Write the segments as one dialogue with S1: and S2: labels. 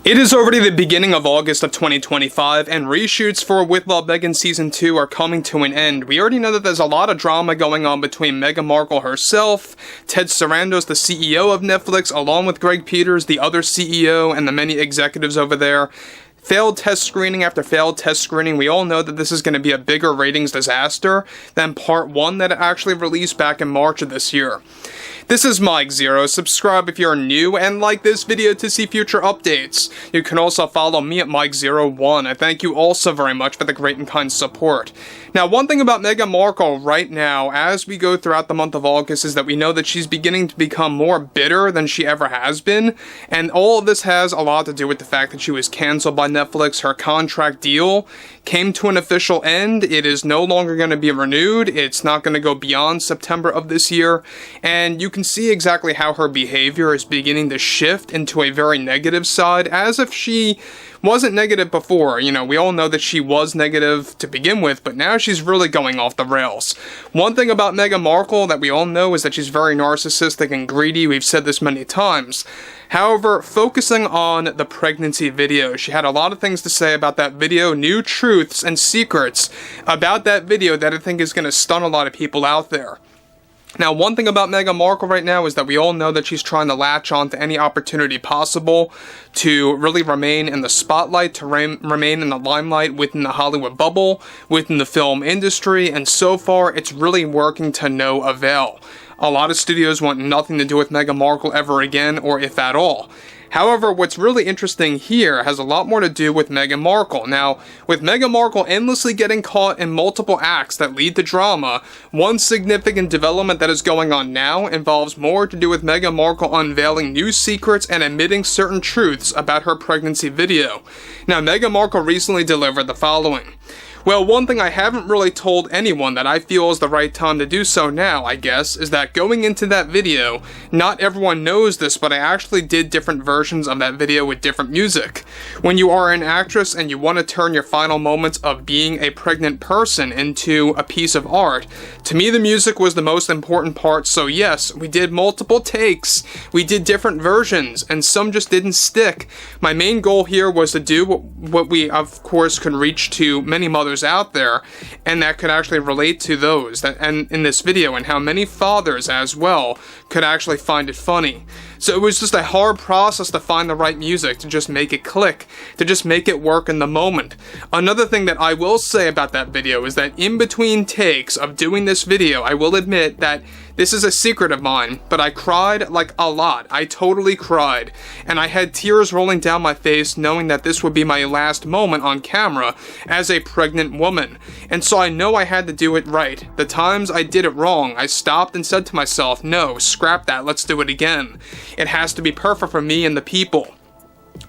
S1: It is already the beginning of August of 2025, and reshoots for With Love Meghan Season 2 are coming to an end. We already know that there's a lot of drama going on between Meghan Markle herself, Ted Sarandos, the CEO of Netflix, along with Greg Peters, the other CEO, and the many executives over there. Failed test screening after failed test screening. We all know that this is going to be a bigger ratings disaster than Part 1 that actually released back in March of this year. This is Mike Zero. Subscribe if you're new and like this video to see future updates. You can also follow me at Mike01. I thank you also very much for the great and kind support. Now, one thing about Meghan Markle right now, as we go throughout the month of August, is that we know that she's beginning to become more bitter than she ever has been, and all of this has a lot to do with the fact that she was canceled by Netflix. Her contract deal came to an official end. It is no longer going to be renewed. It's not going to go beyond September of this year, and you can see exactly how her behavior is beginning to shift into a very negative side, as if she wasn't negative before. You know, we all know that she was negative to begin with, but now she's really going off the rails. One thing about Meghan Markle that we all know is that she's very narcissistic and greedy. We've said this many times. However, focusing on the pregnancy video, she had a lot of things to say about that video, new truths and secrets about that video that I think is going to stun a lot of people out there. Now, one thing about Meghan Markle right now is that we all know that she's trying to latch on to any opportunity possible to really remain in the spotlight, to remain in the limelight within the Hollywood bubble, within the film industry, and so far it's really working to no avail. A lot of studios want nothing to do with Meghan Markle ever again, or if at all. However, what's really interesting here has a lot more to do with Meghan Markle. Now, with Meghan Markle endlessly getting caught in multiple acts that lead to drama, one significant development that is going on now involves more to do with Meghan Markle unveiling new secrets and admitting certain truths about her pregnancy video. Now, Meghan Markle recently delivered the following. Well, one thing I haven't really told anyone that I feel is the right time to do so now, I guess, is that going into that video, not everyone knows this, but I actually did different versions of that video with different music. When you are an actress and you want to turn your final moments of being a pregnant person into a piece of art, to me the music was the most important part, so yes, we did multiple takes, we did different versions, and some just didn't stick. My main goal here was to do what we, of course, could reach to many mothers out there, and that could actually relate to those that and in this video, and how many fathers as well could actually find it funny. So it was just a hard process to find the right music, to just make it click, to just make it work in the moment. Another thing that I will say about that video is that in between takes of doing this video, I will admit that this is a secret of mine, but I cried like a lot. I totally cried, and I had tears rolling down my face knowing that this would be my last moment on camera as a pregnant woman. And so I know I had to do it right. The times I did it wrong, I stopped and said to myself, no, scrap that, let's do it again. It has to be perfect for me and the people.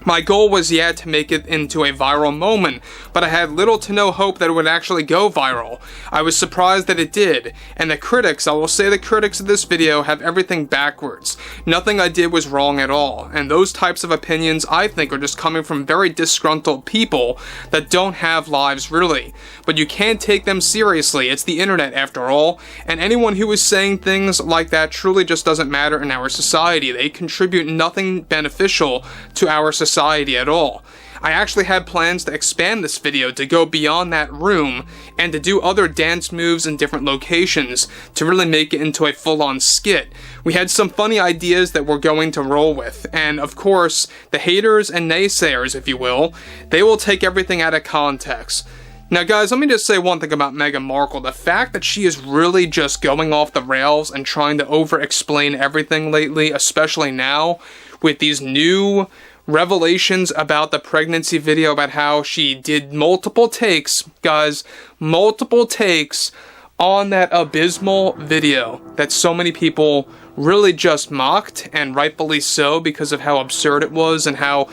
S1: My goal was yet to make it into a viral moment, but I had little to no hope that it would actually go viral. I was surprised that it did, and the critics, I will say the critics of this video have everything backwards. Nothing I did was wrong at all, and those types of opinions I think are just coming from very disgruntled people that don't have lives really. But you can't take them seriously, it's the internet after all, and anyone who is saying things like that truly just doesn't matter in our society. They contribute nothing beneficial to our society at all. I actually had plans to expand this video to go beyond that room and to do other dance moves in different locations to really make it into a full-on skit. We had some funny ideas that we're going to roll with, and of course, the haters and naysayers, if you will, they will take everything out of context. Now guys, let me just say one thing about Meghan Markle. The fact that she is really just going off the rails and trying to over-explain everything lately, especially now, with these new revelations about the pregnancy video, about how she did multiple takes, guys, multiple takes on that abysmal video that so many people really just mocked, and rightfully so, because of how absurd it was and how,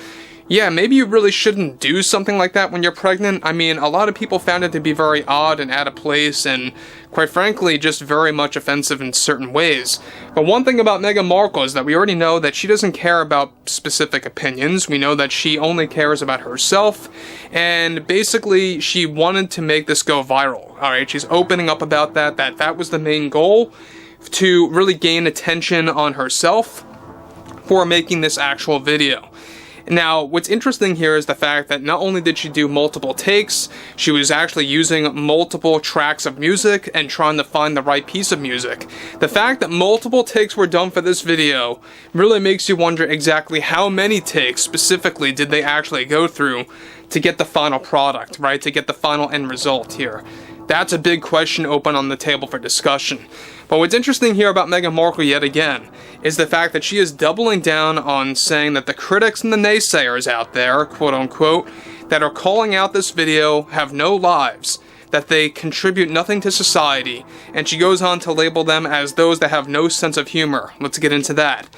S1: yeah, maybe you really shouldn't do something like that when you're pregnant. I mean, a lot of people found it to be very odd and out of place, and quite frankly, just very much offensive in certain ways. But one thing about Meghan Markle is that we already know that she doesn't care about specific opinions. We know that she only cares about herself, and basically, she wanted to make this go viral. Alright, she's opening up about that was the main goal, to really gain attention on herself for making this actual video. Now, what's interesting here is the fact that not only did she do multiple takes, she was actually using multiple tracks of music and trying to find the right piece of music. The fact that multiple takes were done for this video really makes you wonder exactly how many takes specifically did they actually go through to get the final product, right? To get the final end result here. That's a big question open on the table for discussion. But what's interesting here about Meghan Markle yet again is the fact that she is doubling down on saying that the critics and the naysayers out there, quote unquote, that are calling out this video have no lives, that they contribute nothing to society, and she goes on to label them as those that have no sense of humor. Let's get into that.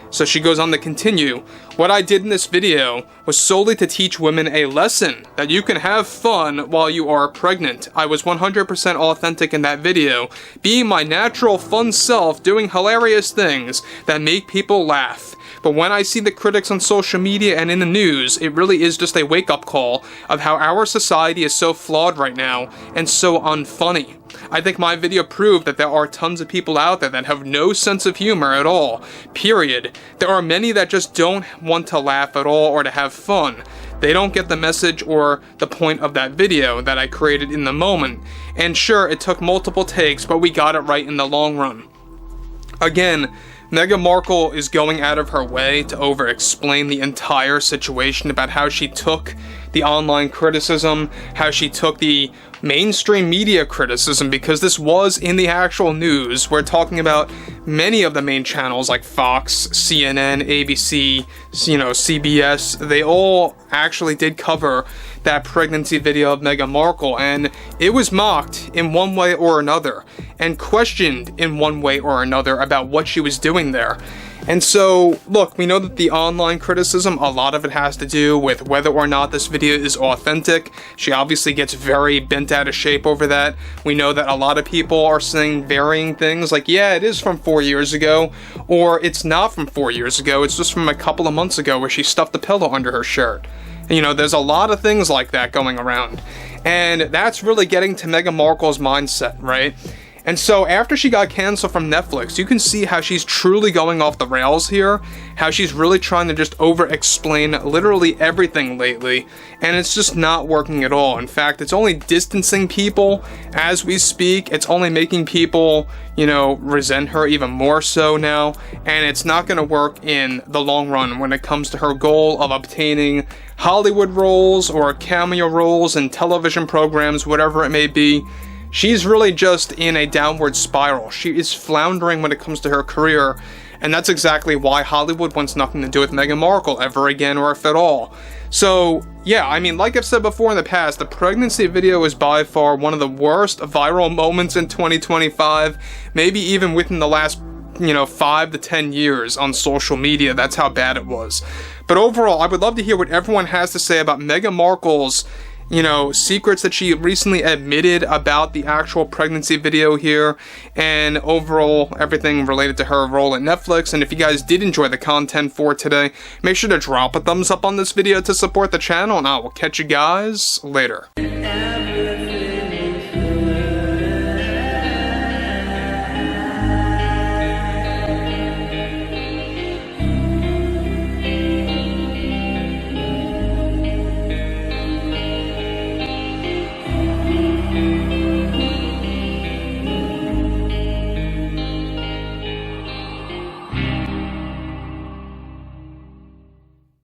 S1: So she goes on to continue, "What I did in this video was solely to teach women a lesson that you can have fun while you are pregnant. I was 100% authentic in that video, being my natural fun self, doing hilarious things that make people laugh. But when I see the critics on social media and in the news, it really is just a wake-up call of how our society is so flawed right now and so unfunny. I think my video proved that there are tons of people out there that have no sense of humor at all, period. There are many that just don't want to laugh at all or to have fun. They don't get the message or the point of that video that I created in the moment. And sure, it took multiple takes, but we got it right in the long run." Again, Meghan Markle is going out of her way to over-explain the entire situation about how she took the online criticism, how she took the mainstream media criticism, because this was in the actual news. We're talking about many of the main channels like Fox, CNN, ABC, CBS. They all actually did cover that pregnancy video of Meghan Markle, and it was mocked in one way or another, and questioned in one way or another about what she was doing there. And so, look, we know that the online criticism, a lot of it has to do with whether or not this video is authentic. She obviously gets very bent out of shape over that. We know that a lot of people are saying varying things, like, yeah, it is from 4 years ago, or it's not from 4 years ago, it's just from a couple of months ago where she stuffed a pillow under her shirt. There's a lot of things like that going around. And that's really getting to Meghan Markle's mindset, right? And so after she got canceled from Netflix, you can see how she's truly going off the rails here, how she's really trying to just over-explain literally everything lately, and it's just not working at all. In fact, it's only distancing people as we speak. It's only making people, resent her even more so now, and it's not going to work in the long run when it comes to her goal of obtaining Hollywood roles or cameo roles in television programs, whatever it may be. She's really just in a downward spiral. She is floundering when it comes to her career, and that's exactly why Hollywood wants nothing to do with Meghan Markle ever again, or if at all. So, yeah, like I've said before in the past, the pregnancy video is by far one of the worst viral moments in 2025, maybe even within the last 5 to 10 years on social media. That's how bad it was. But overall, I would love to hear what everyone has to say about Meghan Markle's secrets that she recently admitted about the actual pregnancy video here, and overall everything related to her role at Netflix. And if you guys did enjoy the content for today, make sure to drop a thumbs up on this video to support the channel, and I will catch you guys later.